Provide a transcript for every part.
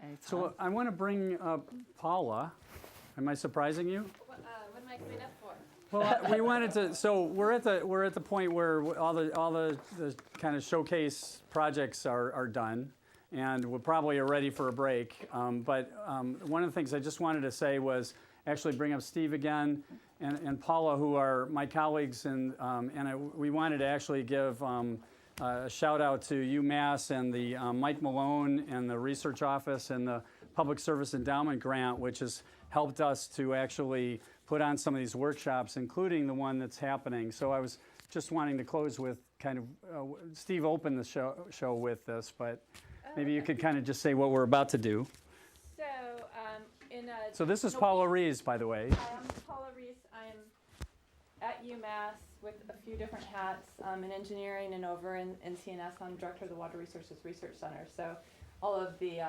anytime. So I want to bring up Paula. Am I surprising you? What am I coming up for? Well, we wanted to. So we're at the point where all the kind of showcase projects are done, and we probably are ready for a break. But one of the things I just wanted to say was actually bring up Steve again and Paula, who are my colleagues, and we wanted to actually give a shout out to UMass and the Mike Malone and the research office and the Public Service Endowment Grant, which has helped us to actually put on some of these workshops, including the one that's happening. So I was just wanting to close with kind of, Steve opened the show with this, but maybe you could kind of just say what we're about to do. So this is Paula Rees, by the way. Hi, I'm Paula Rees. I'm at UMass with a few different hats in engineering and over in CNS. I'm director of the Water Resources Research Center. So all of the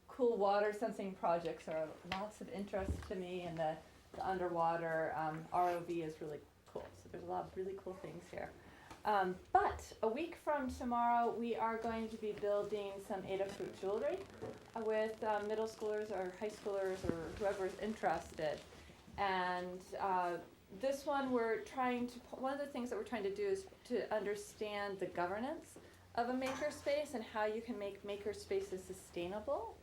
cool water sensing projects are lots of interest to me, and the underwater ROV is really cool. So there's a lot of really cool things here. But a week from tomorrow, we are going to be building some Adafruit jewelry with middle schoolers or high schoolers or whoever's interested. And this one, one of the things that we're trying to do is to understand the governance of a makerspace and how you can make makerspaces sustainable.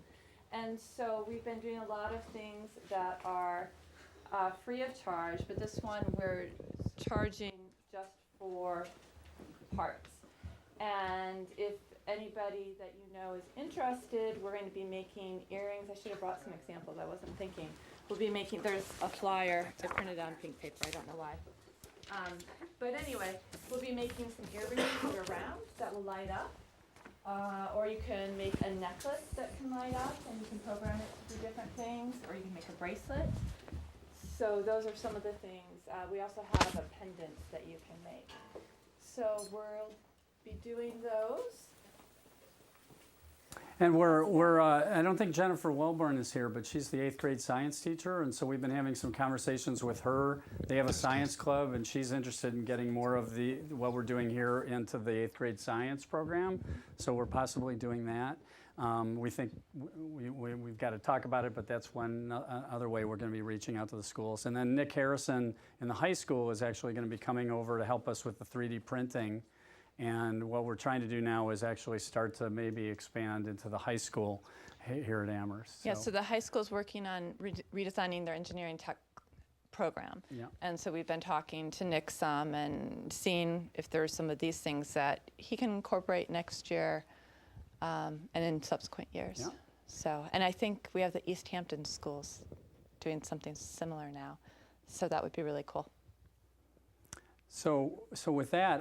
And so we've been doing a lot of things that are free of charge, but this one we're charging just for parts. And if anybody that you know is interested, we're going to be making earrings. I should have brought some examples. I wasn't thinking. We'll be making, there's a flyer. I printed on pink paper. I don't know why. But anyway, we'll be making some earrings that are round that will light up. Or you can make a necklace that can light up, and you can program it to do different things. Or you can make a bracelet. So those are some of the things. We also have a pendant that you can make. So we'll be doing those. And I don't think Jennifer Welborn is here, but she's the 8th grade science teacher, and so we've been having some conversations with her. They have a science club, and she's interested in getting more of what we're doing here into the 8th grade science program, so we're possibly doing that. We think we've got to talk about it, but that's one other way we're going to be reaching out to the schools. And then Nick Harrison in the high school is actually going to be coming over to help us with the 3D printing. And what we're trying to do now is actually start to maybe expand into the high school here at Amherst. Yeah, so the high school is working on redesigning their engineering tech program. Yeah. And so we've been talking to Nick some and seeing if there's some of these things that he can incorporate next year and in subsequent years. Yeah. So, and I think we have the East Hampton schools doing something similar now. So that would be really cool. So with that,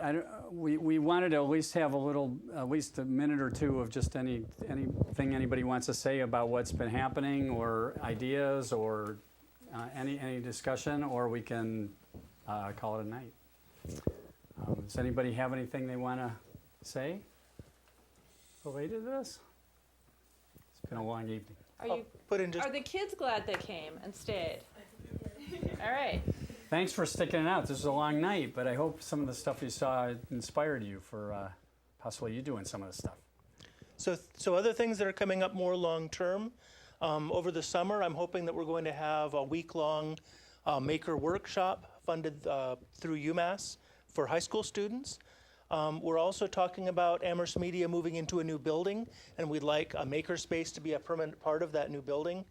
we wanted to at least have at least a minute or two of just anything anybody wants to say about what's been happening, or ideas, or any discussion, or we can call it a night. Does anybody have anything they want to say related to this? It's been a long evening. Are the kids glad they came and stayed? All right. Thanks for sticking it out. This was a long night, but I hope some of the stuff you saw inspired you for possibly you doing some of the stuff. So other things that are coming up more long term, over the summer, I'm hoping that we're going to have a week-long maker workshop funded through UMass for high school students. We're also talking about Amherst Media moving into a new building, and we'd like a makerspace to be a permanent part of that new building.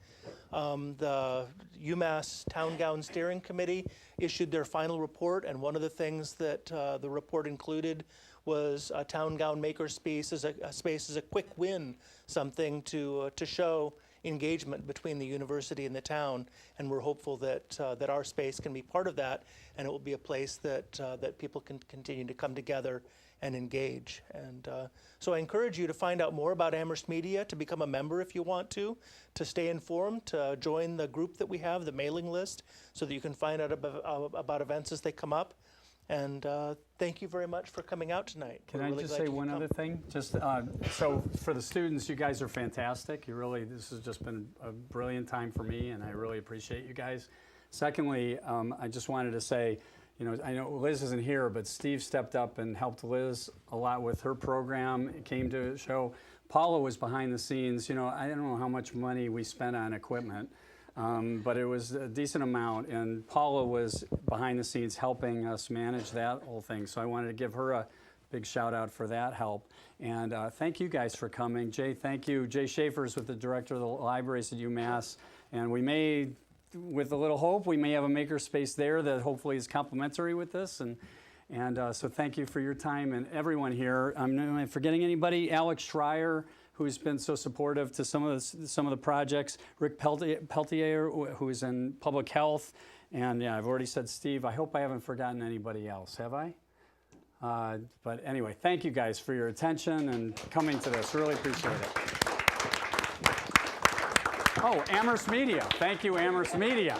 The UMass Town Gown Steering Committee issued their final report, and one of the things that the report included was a town gown makerspace as a quick win, something to show engagement between the university and the town, and we're hopeful that that our space can be part of that, and it will be a place that that people can continue to come together and engage. And so I encourage you to find out more about Amherst Media, to become a member if you want to stay informed, to join the group that we have, the mailing list, so that you can find out about events as they come up. And thank you very much for coming out tonight. Can I just say one other thing? Just so for the students, you guys are fantastic. This has just been a brilliant time for me, and I really appreciate you guys. Secondly, I just wanted to say, I know Liz isn't here, but Steve stepped up and helped Liz a lot with her program. It came to show Paula was behind the scenes. You know, I don't know how much money we spent on equipment, but it was a decent amount, and Paula was behind the scenes helping us manage that whole thing. So I wanted to give her a big shout out for that help. And thank you guys for coming. Jay, thank you. Jay Schaefer's with the director of the libraries at UMass. And we may, with a little hope, we may have a makerspace there that hopefully is complementary with this. And so thank you for your time, and everyone here. Am I forgetting anybody? Alex Schreier, who's been so supportive to some of the projects. Rick Peltier, who is in public health. And yeah, I've already said Steve. I hope I haven't forgotten anybody else. Have I? But anyway, thank you guys for your attention and coming to this. Really appreciate it. Oh, Amherst Media. Thank you, Amherst Media.